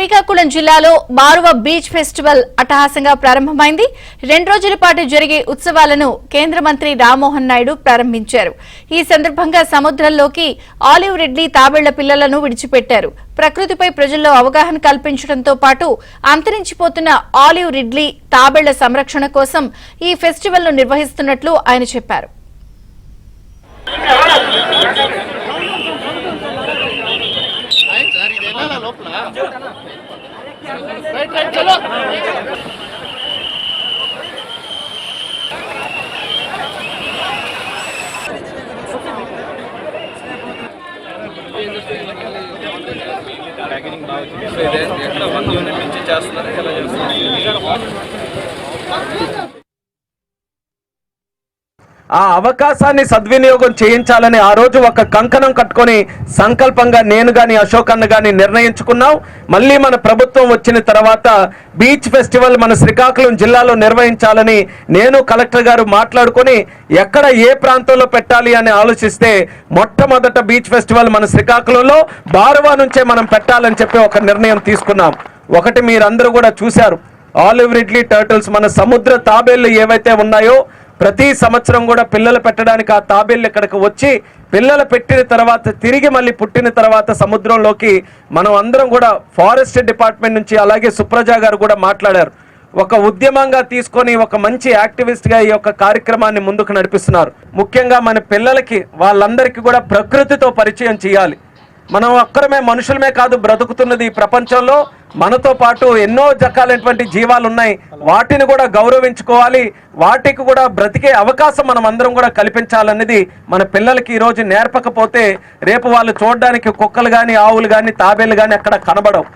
శ్రీకాకుళం జిల్లాలో బారువ beach festival అట్టహాసంగా ప్రారంభమైంది. 2 రోజుల పాటు జరిగే ఉత్సవాలను కేంద్ర మంత్రి రామ్మోహన్ నాయుడు ప్రారంభించారు. ఈ సందర్భంగా సముద్రంలోకి ఆలివ్ రిడ్లీ తాబేళ్ల పిల్లలను విడిచిపెట్టారు. ప్రకృతిపై ప్రజల్లో అవగాహన కల్పించడంతో పాటు అంతరించిపోతున్న ఆలివ్ రిడ్లీ తాబేళ్ల సంరక్షణ కోసం ఈ ఫెస్టివల్ ను నిర్వహిస్తున్నట్లు ఆయన చెప్పారు. ప్యాకేజింగ్ బాగా సో ఇదే ఎట్లా 1 యూనిట్ నుంచి చేస్తున్నారు ఎలా చేస్తున్నారు ఆ అవకాశాన్ని సద్వినియోగం చేయించాలని ఆ రోజు ఒక కంకణం కట్టుకొని సంకల్పంగా నేను గాని అశోక్ అన్న గాని నిర్ణయించుకున్నాం. మళ్ళీ మన ప్రభుత్వం వచ్చిన తర్వాత బీచ్ ఫెస్టివల్ మన శ్రీకాకుళం జిల్లాలో నిర్వహించాలని నేను కలెక్టర్ గారు మాట్లాడుకొని ఎక్కడ ఏ ప్రాంతంలో పెట్టాలి అని ఆలోచిస్తే మొట్టమొదట బీచ్ ఫెస్టివల్ మన శ్రీకాకుళంలో బారువా నుంచే మనం పెట్టాలని చెప్పి ఒక నిర్ణయం తీసుకున్నాం. ఒకటి మీరందరూ కూడా చూశారు, ఆలివ్ రిడ్లీ టర్టిల్స్ మన సముద్ర తాబేళ్లు ఏవైతే ఉన్నాయో ప్రతి సంవత్సరం కూడా పిల్లలు పెట్టడానికి ఆ తాబేళ్లు ఇక్కడికి వచ్చి పిల్లలు పెట్టిన తర్వాత తిరిగి మళ్ళీ పుట్టిన తర్వాత సముద్రంలోకి మనం అందరం కూడా ఫారెస్ట్ డిపార్ట్మెంట్ నుంచి అలాగే సుప్రజ గారు కూడా మాట్లాడారు. ఒక ఉద్యమంగా తీసుకొని ఒక మంచి యాక్టివిస్ట్గా ఈ యొక్క కార్యక్రమాన్ని ముందుకు నడిపిస్తున్నారు. ముఖ్యంగా మన పిల్లలకి వాళ్ళందరికీ కూడా ప్రకృతితో పరిచయం చేయాలి. మనం ఒక్కరమే మనుషులమే కాదు బ్రతుకుతున్నది ఈ ప్రపంచంలో, మనతో పాటు ఎన్నో రకాలైనటువంటి జీవాలు ఉన్నాయి. వాటిని కూడా గౌరవించుకోవాలి, వాటికి కూడా బ్రతికే అవకాశం మనం అందరం కూడా కల్పించాలన్నది మన పిల్లలకి ఈరోజు నేర్పకపోతే రేపు వాళ్ళు చూడడానికి కుక్కలు కానీ ఆవులు కానీ తాబేలు కానీ అక్కడ కనబడవు.